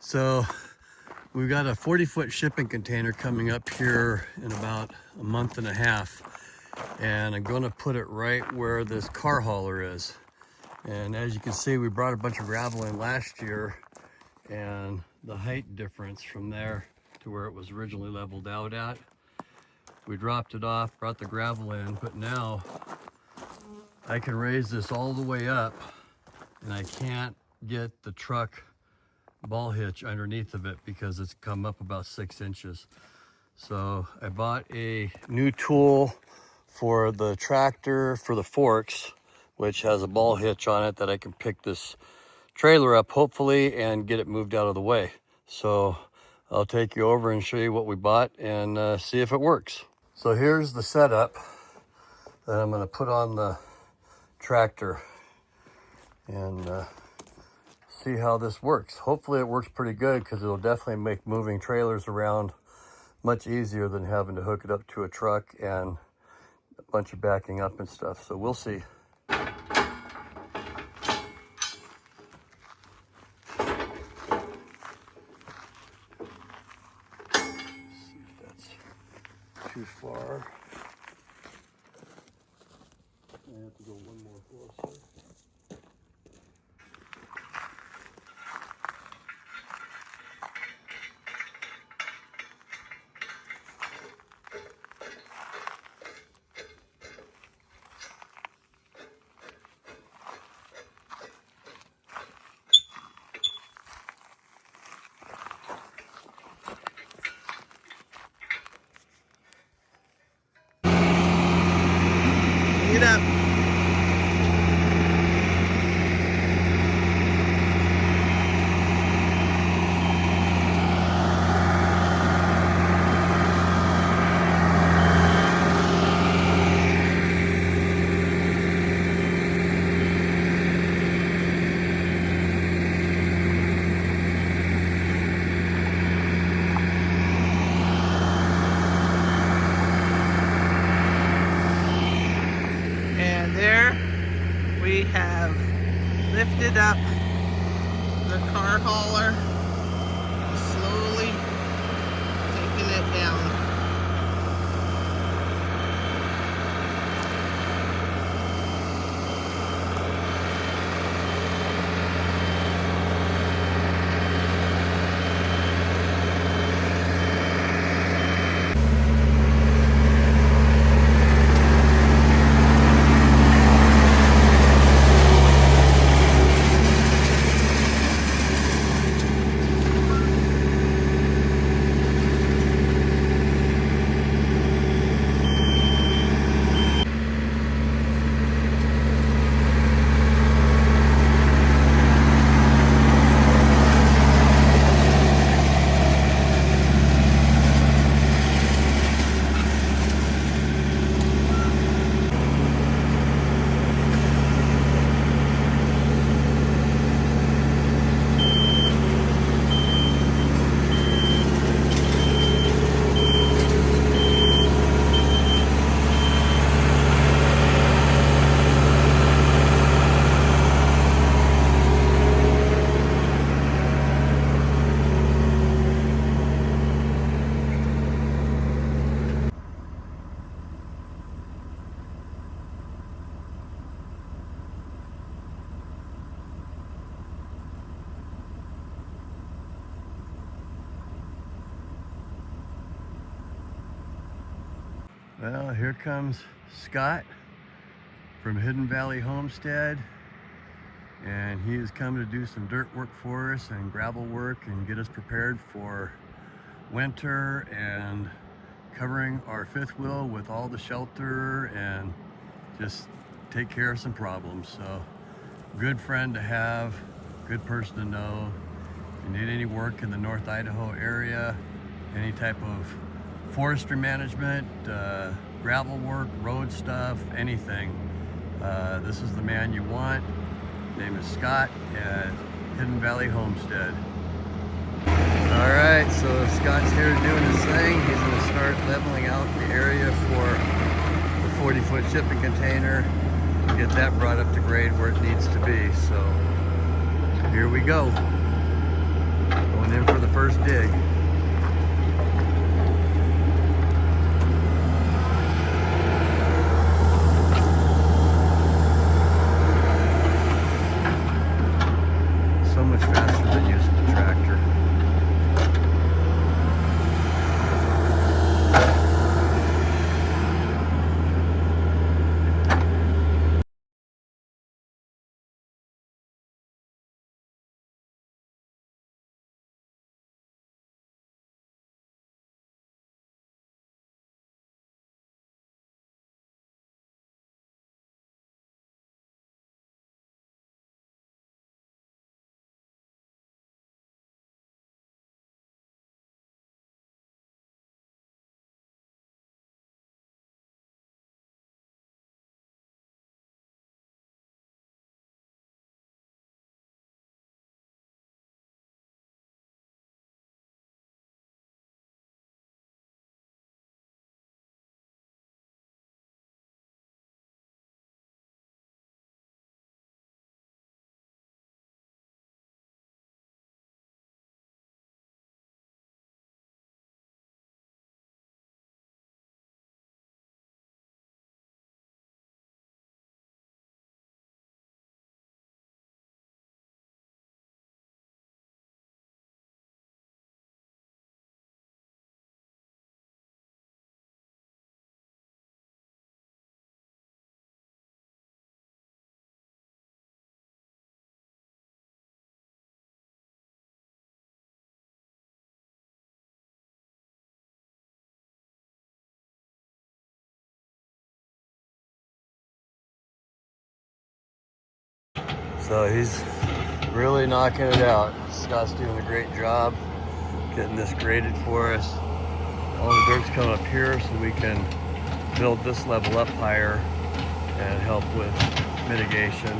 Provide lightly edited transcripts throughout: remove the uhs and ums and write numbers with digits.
So we've got a 40-foot shipping container coming up here in about a month and a half, and I'm going to put it right where this car hauler is. And as you can see, we brought a bunch of gravel in last year, and the height difference from there to where it was originally leveled out at, we dropped it off, brought the gravel in, but now I can raise this all the way up, and I can't get the truck ball hitch underneath of it because it's come up about 6 inches. So I bought a new tool for the tractor for the forks, which has a ball hitch on it that I can pick this trailer up hopefully and get it moved out of the way. So I'll take you over and show you what we bought and see if it works. So here's the setup that I'm going to put on the tractor and see how this works. Hopefully it works pretty good, because it'll definitely make moving trailers around much easier than having to hook it up to a truck and a bunch of backing up and stuff. So we'll see. See if that's too far. I have to go one more closer. Get up. And there we have lifted up the car hauler, slowly taking it down. Well, here comes Scott from Hidden Valley Homestead, and he is coming to do some dirt work for us and gravel work and get us prepared for winter and covering our fifth wheel with all the shelter and just take care of some problems. So good friend to have, good person to know. If you need any work in the North Idaho area, any type of forestry management, gravel work, road stuff, anything, this is the man you want. His name is Scott at Hidden Valley Homestead. All right, so Scott's here doing his thing. He's going to start leveling out the area for the 40-foot shipping container and get that brought up to grade where it needs to be. So here we go. Going in first dig. So much faster than using the tractor. So he's really knocking it out. Scott's doing a great job getting this graded for us. All the dirt's coming up here so we can build this level up higher and help with mitigation.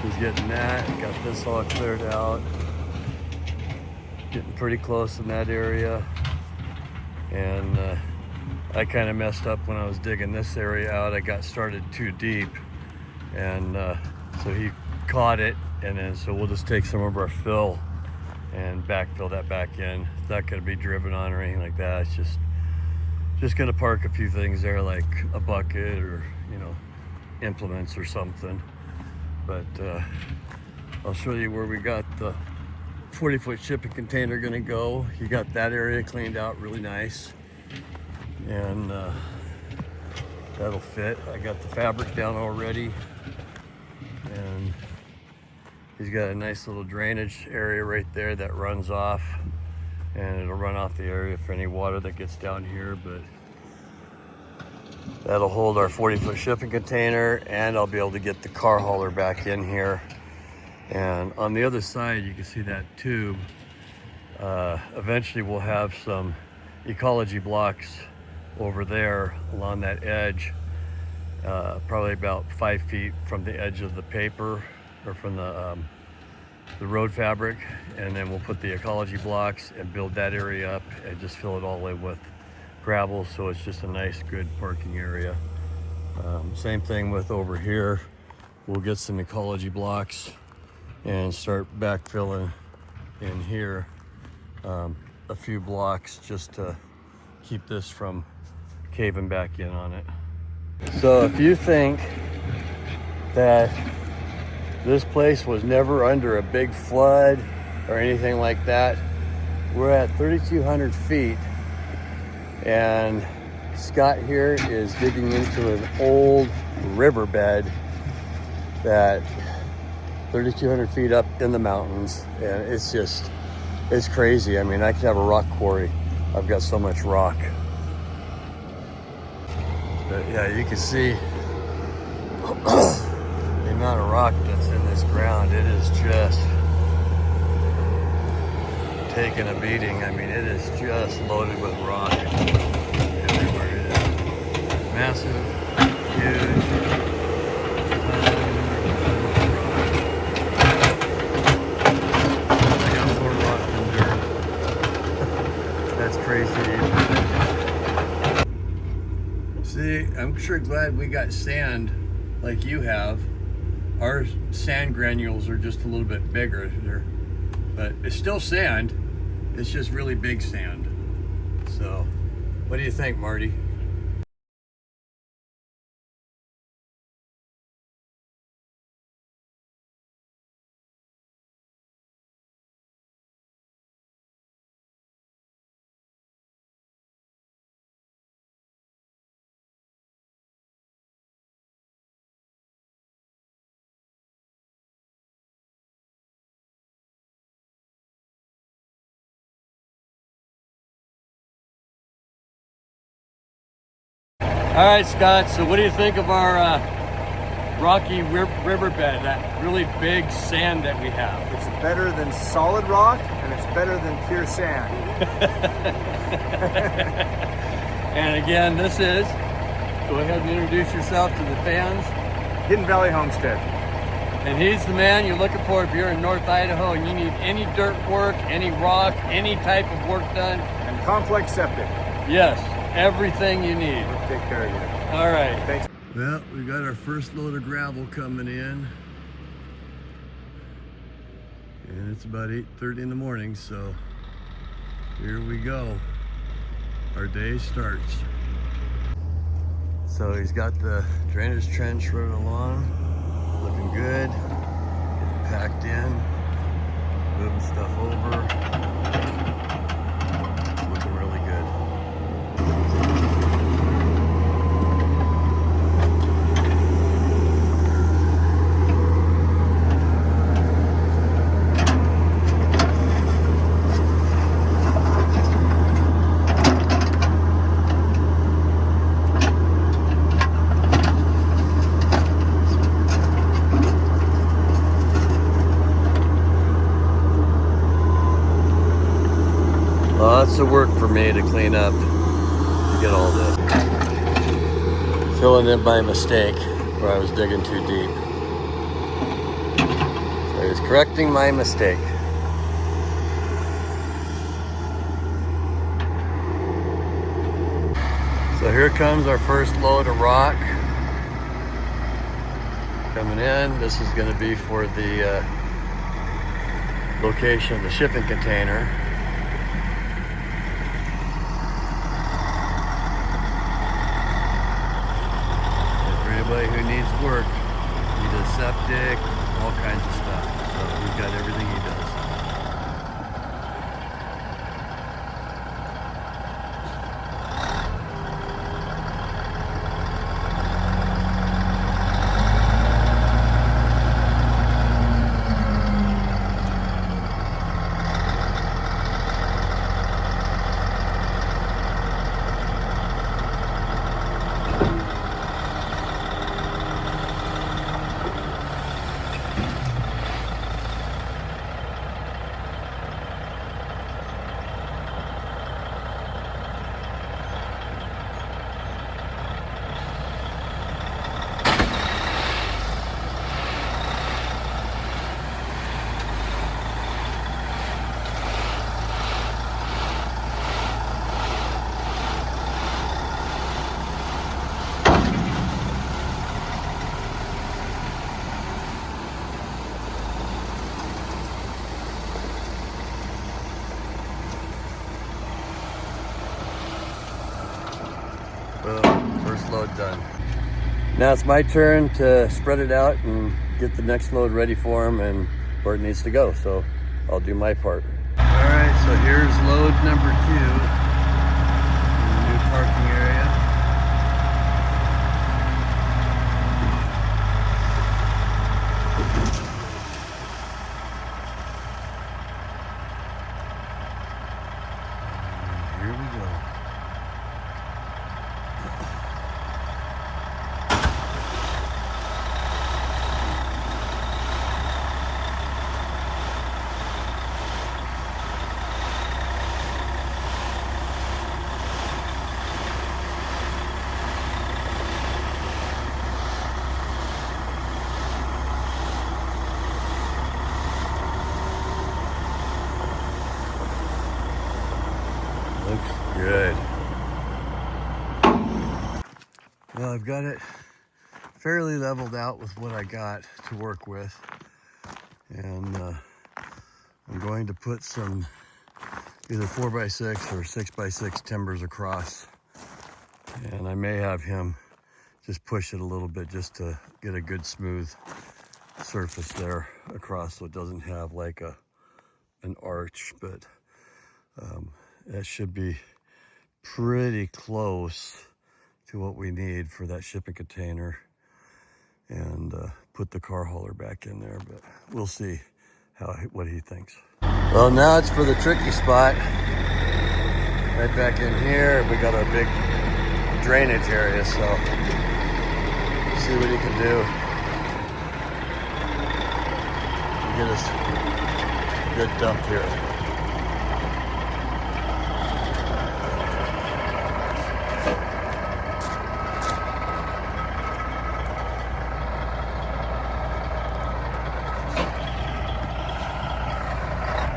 He's getting that, got this all cleared out. Getting pretty close in that area. And I kind of messed up when I was digging this area out. I got started too deep. And so he caught it, and then so we'll just take some of our fill and backfill that back in. It's not going to be driven on or anything like that. It's just going to park a few things there, like a bucket or, you know, implements or something. But I'll show you where we got the 40-foot shipping container going to go. You got that area cleaned out really nice, and that'll fit. I got the fabric down already, and he's got a nice little drainage area right there that runs off, and it'll run off the area for any water that gets down here. But that'll hold our 40-foot shipping container, and I'll be able to get the car hauler back in here. And on the other side, you can see that tube. Eventually we'll have some ecology blocks over there along that edge, probably about 5 feet from the edge of the paper, or from the road fabric, and then we'll put the ecology blocks and build that area up and just fill it all in with gravel, so it's just a nice, good parking area. Same thing with over here. We'll get some ecology blocks and start backfilling in here a few blocks just to keep this from caving back in on it. So if you think that this place was never under a big flood or anything like that, we're at 3,200 feet, and Scott here is digging into an old riverbed that 3,200 feet up in the mountains, and it's crazy. I mean, I could have a rock quarry. I've got so much rock. But yeah, you can see the amount of rock that's in this ground. It is just taking a beating. I mean, it is just loaded with rock everywhere. It is massive, huge. I got more rock than dirt. That's crazy. See, I'm sure glad we got sand like you have. Our sand granules are just a little bit bigger, but it's still sand, It's just really big sand. So, what do you think, Marty? All right, Scott, so what do you think of our rocky riverbed, that really big sand that we have? It's better than solid rock, and it's better than pure sand. And again, this is, go ahead and introduce yourself to the fans. Hidden Valley Homestead. And he's the man you're looking for if you're in North Idaho and you need any dirt work, any rock, any type of work done. And complex septic. Yes, everything you need. We'll take care of you. All right. Thanks. Well, we got our first load of gravel coming in. And it's about 8:30 in the morning, so here we go. Our day starts. So he's got the drainage trench running along, looking good. Getting packed in, moving stuff over. Looking really good. Lots of work for me to clean up, to get all this. Filling in by mistake where I was digging too deep. So I was correcting my mistake. So here comes our first load of rock coming in. This is going to be for the location of the shipping container. Anybody who needs work, he does septic, all kinds of stuff. So we've got everything he does. Boom, first load done. Now it's my turn to spread it out and get the next load ready for him and where it needs to go. So I'll do my part. All right, so here's load number 2 in the new parking area. Here we go. Looks good. Well, I've got it fairly leveled out with what I got to work with. And I'm going to put some either 4x6 or 6x6 timbers across. And I may have him just push it a little bit just to get a good smooth surface there across so it doesn't have like an arch, but that should be pretty close to what we need for that shipping container, and put the car hauler back in there, but we'll see what he thinks. Well, now it's for the tricky spot. Right back in here, we got our big drainage area, so see what he can do. Get us a good dump here.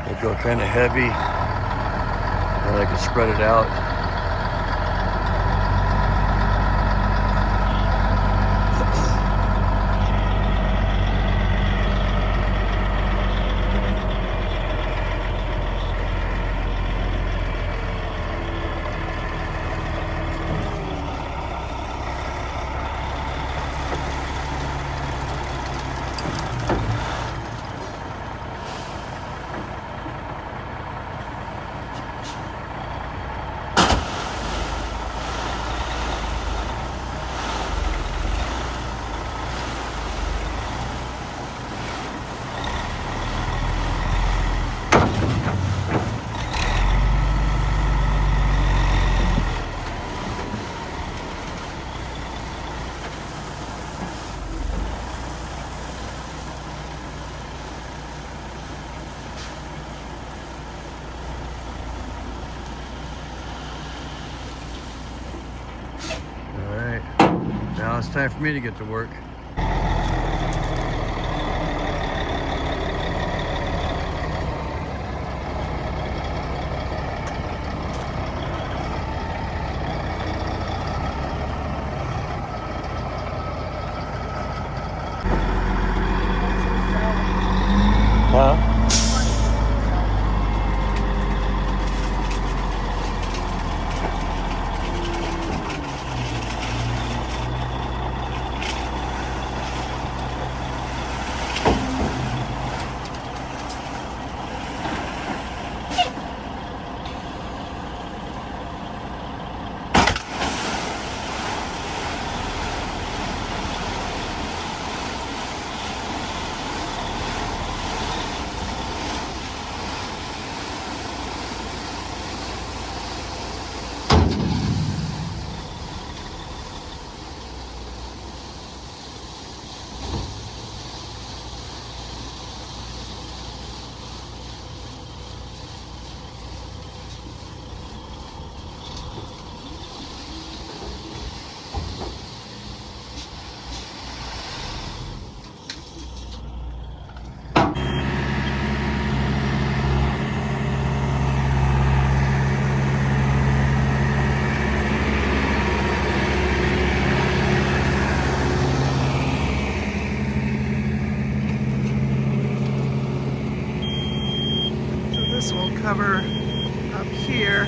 They go kind of heavy, and I can spread it out. Now it's time for me to get to work. Huh? This will cover up here.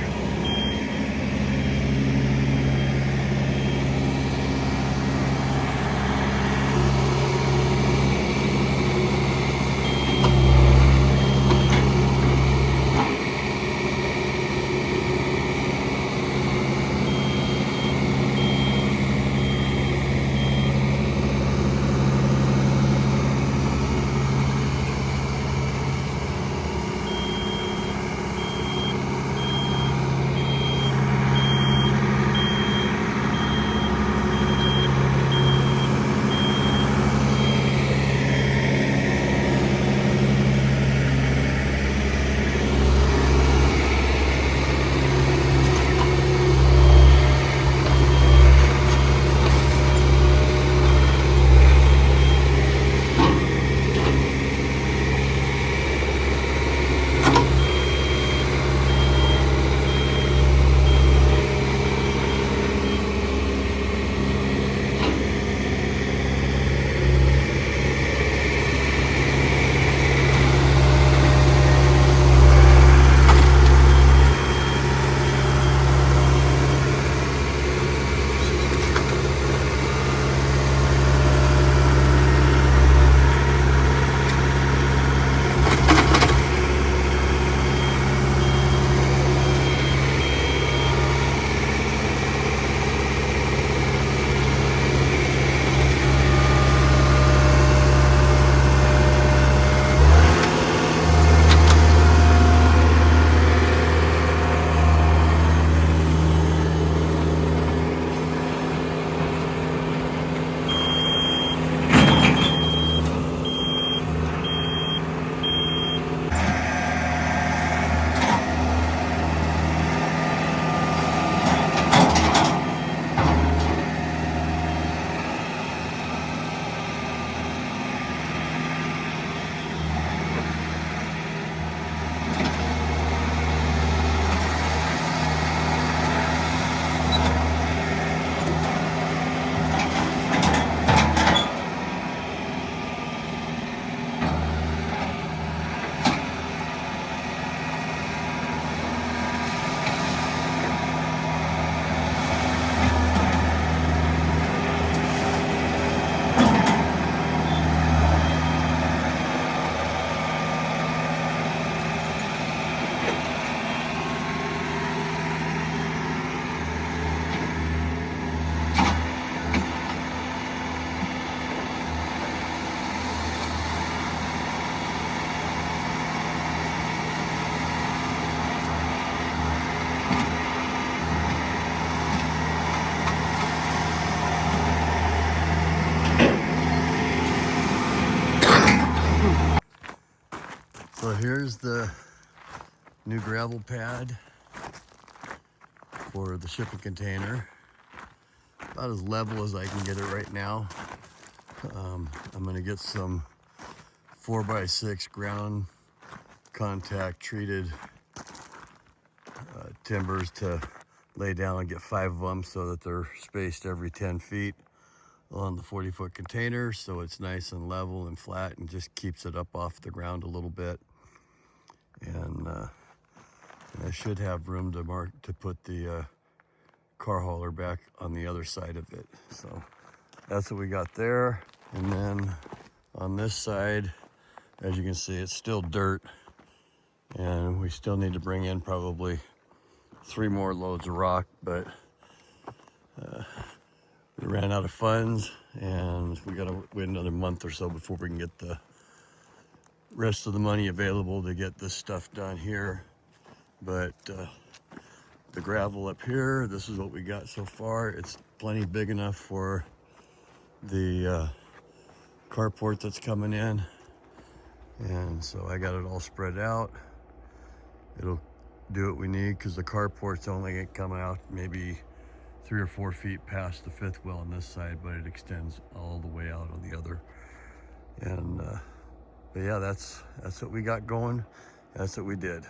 new gravel pad for the shipping container. About as level as I can get it right now. I'm gonna get some 4x6 ground contact treated timbers to lay down and get 5 of them so that they're spaced every 10 feet on the 40-foot container, so it's nice and level and flat and just keeps it up off the ground a little bit. And I should have room to put the car hauler back on the other side of it. So that's what we got there. And then on this side, as you can see, it's still dirt, and we still need to bring in probably 3 more loads of rock, but we ran out of funds, and we gotta wait another month or so before we can get the rest of the money available to get this stuff done here. But the gravel up here, this is what we got so far. It's plenty big enough for the carport that's coming in, and so I got it all spread out. It'll do what we need because the carport's only coming out maybe 3 or 4 feet past the 5th wheel on this side, but it extends all the way out on the other. And but yeah, that's what we got going. That's what we did.